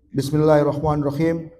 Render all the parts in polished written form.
Bismillahirrahmanirrahim.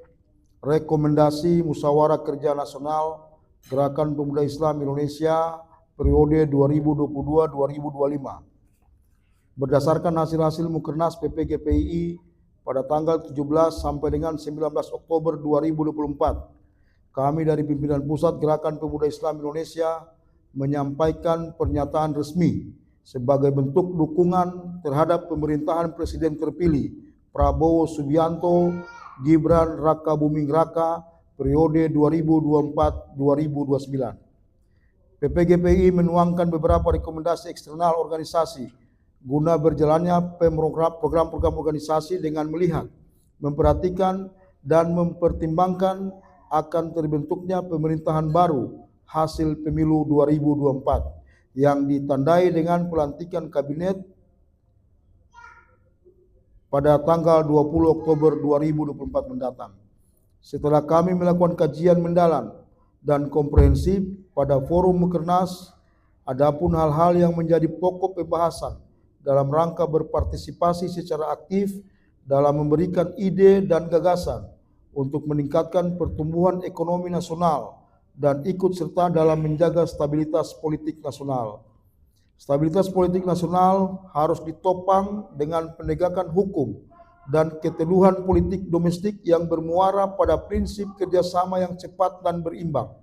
Rekomendasi Musyawarah Kerja Nasional Gerakan Pemuda Islam Indonesia periode 2022-2025. Berdasarkan hasil-hasil Mukernas PPGPII pada tanggal 17 sampai dengan 19 Oktober 2024, kami dari pimpinan Pusat Gerakan Pemuda Islam Indonesia menyampaikan pernyataan resmi sebagai bentuk dukungan terhadap pemerintahan Presiden terpilih Prabowo Subianto Gibran Raka Buming Raka periode 2024-2029. PPGPI menuangkan beberapa rekomendasi eksternal organisasi guna berjalannya program-program organisasi dengan melihat, memperhatikan, dan mempertimbangkan akan terbentuknya pemerintahan baru hasil pemilu 2024 yang ditandai dengan pelantikan kabinet pada tanggal 20 Oktober 2024 mendatang. Setelah kami melakukan kajian mendalam dan komprehensif pada forum Mukernas, adapun hal-hal yang menjadi pokok pembahasan dalam rangka berpartisipasi secara aktif dalam memberikan ide dan gagasan untuk meningkatkan pertumbuhan ekonomi nasional dan ikut serta dalam menjaga stabilitas politik nasional. Stabilitas politik nasional harus ditopang dengan penegakan hukum dan keteduhan politik domestik yang bermuara pada prinsip kerjasama yang cepat dan berimbang.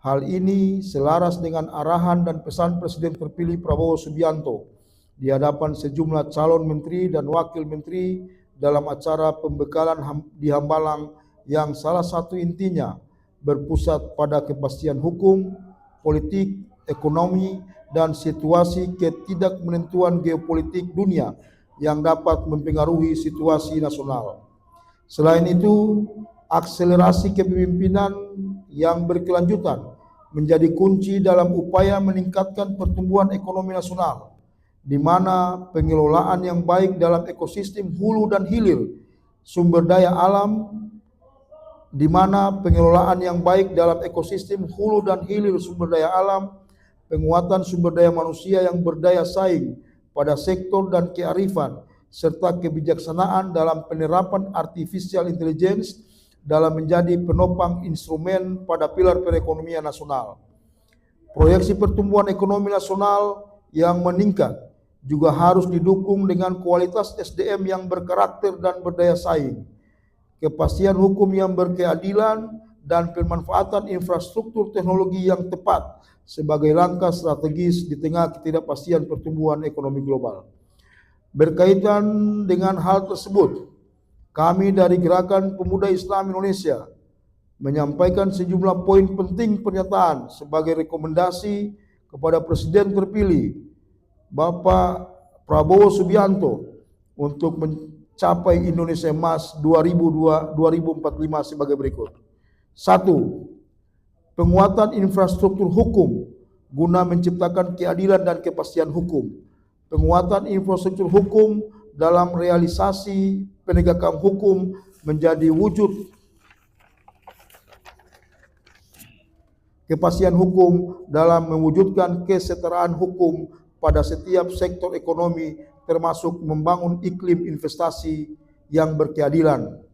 Hal ini selaras dengan arahan dan pesan Presiden terpilih Prabowo Subianto di hadapan sejumlah calon menteri dan wakil menteri dalam acara pembekalan di Hambalang yang salah satu intinya berpusat pada kepastian hukum, politik, ekonomi, dan situasi ketidakmenentuan geopolitik dunia yang dapat mempengaruhi situasi nasional. Selain itu, akselerasi kepemimpinan yang berkelanjutan menjadi kunci dalam upaya meningkatkan pertumbuhan ekonomi nasional, di mana pengelolaan yang baik dalam ekosistem hulu dan hilir sumber daya alam penguatan sumber daya manusia yang berdaya saing pada sektor dan kearifan, serta kebijaksanaan dalam penerapan artificial intelligence dalam menjadi penopang instrumen pada pilar perekonomian nasional. Proyeksi pertumbuhan ekonomi nasional yang meningkat juga harus didukung dengan kualitas SDM yang berkarakter dan berdaya saing, kepastian hukum yang berkeadilan, dan pemanfaatan infrastruktur teknologi yang tepat sebagai langkah strategis di tengah ketidakpastian pertumbuhan ekonomi global. Berkaitan dengan hal tersebut, kami dari Gerakan Pemuda Islam Indonesia menyampaikan sejumlah poin penting pernyataan sebagai rekomendasi kepada Presiden terpilih Bapak Prabowo Subianto untuk mencapai Indonesia Emas 2045 sebagai berikut. 1. Penguatan infrastruktur hukum guna menciptakan keadilan dan kepastian hukum. Penguatan infrastruktur hukum dalam realisasi penegakan hukum menjadi wujud kepastian hukum dalam mewujudkan kesetaraan hukum pada setiap sektor ekonomi, termasuk membangun iklim investasi yang berkeadilan.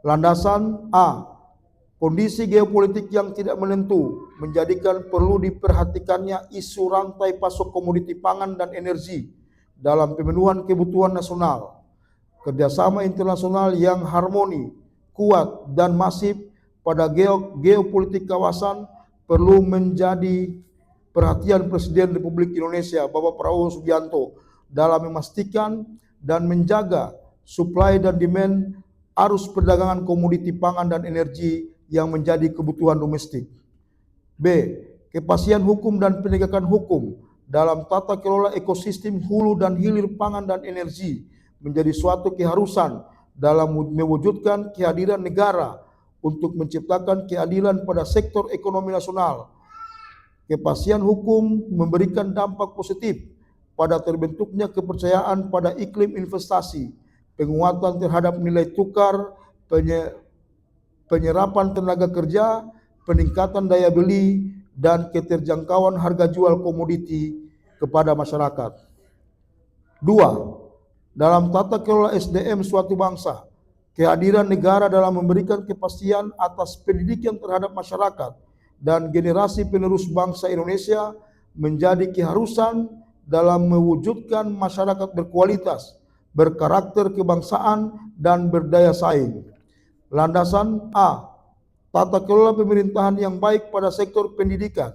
Landasan A. Kondisi geopolitik yang tidak menentu menjadikan perlu diperhatikannya isu rantai pasok komoditi pangan dan energi dalam pemenuhan kebutuhan nasional. Kerjasama internasional yang harmoni, kuat, dan masif pada geopolitik kawasan perlu menjadi perhatian Presiden Republik Indonesia Bapak Prabowo Subianto dalam memastikan dan menjaga supply dan demand arus perdagangan komoditi pangan dan energi yang menjadi kebutuhan domestik. B. Kepastian hukum dan penegakan hukum dalam tata kelola ekosistem hulu dan hilir pangan dan energi menjadi suatu keharusan dalam mewujudkan kehadiran negara untuk menciptakan keadilan pada sektor ekonomi nasional. Kepastian hukum memberikan dampak positif pada terbentuknya kepercayaan pada iklim investasi, penguatan terhadap nilai tukar, penyerapan tenaga kerja, peningkatan daya beli, dan keterjangkauan harga jual komoditi kepada masyarakat. 2. Dalam tata kelola SDM suatu bangsa, kehadiran negara dalam memberikan kepastian atas pendidikan terhadap masyarakat dan generasi penerus bangsa Indonesia menjadi keharusan dalam mewujudkan masyarakat berkualitas, berkarakter kebangsaan, dan berdaya saing. Landasan A. Tata kelola pemerintahan yang baik pada sektor pendidikan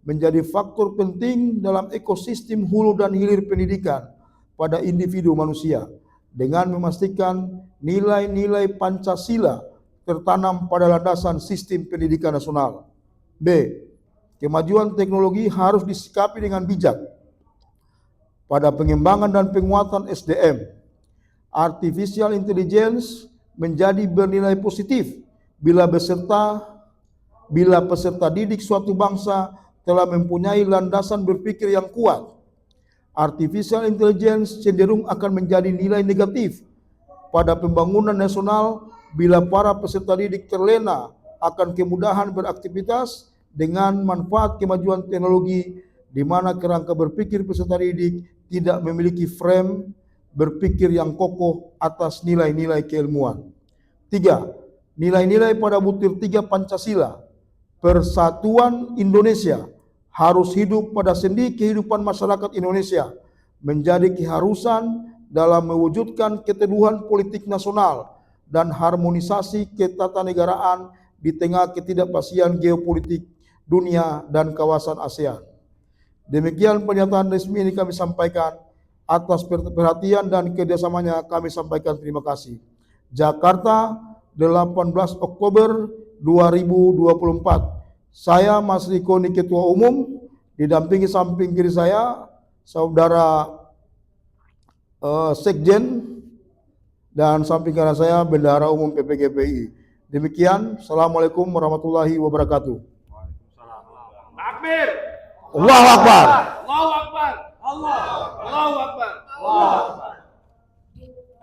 menjadi faktor penting dalam ekosistem hulu dan hilir pendidikan pada individu manusia dengan memastikan nilai-nilai Pancasila tertanam pada landasan sistem pendidikan nasional. B. Kemajuan teknologi harus disikapi dengan bijak pada pengembangan dan penguatan SDM. Artificial intelligence menjadi bernilai positif bila peserta didik suatu bangsa telah mempunyai landasan berpikir yang kuat. Artificial intelligence cenderung akan menjadi nilai negatif pada pembangunan nasional bila para peserta didik terlena akan kemudahan beraktivitas dengan manfaat kemajuan teknologi di mana kerangka berpikir peserta didik tidak memiliki frame berpikir yang kokoh atas nilai-nilai keilmuan. 3. Nilai-nilai pada butir 3 Pancasila, persatuan Indonesia harus hidup pada sendi kehidupan masyarakat Indonesia, menjadi keharusan dalam mewujudkan keteduhan politik nasional dan harmonisasi ketatanegaraan di tengah ketidakpastian geopolitik dunia dan kawasan ASEAN. Demikian pernyataan resmi ini kami sampaikan. Atas perhatian dan kerjasamanya kami sampaikan terima kasih. Jakarta, 18 Oktober 2024. Saya Mas Riko Ni, Ketua Umum, didampingi samping kiri saya Saudara Sekjen dan samping kanan saya Bendahara Umum PPGPI. Demikian, Assalamualaikum warahmatullahi wabarakatuh. Takbir. Allahu Akbar. Allahu Akbar. Allahu Akbar.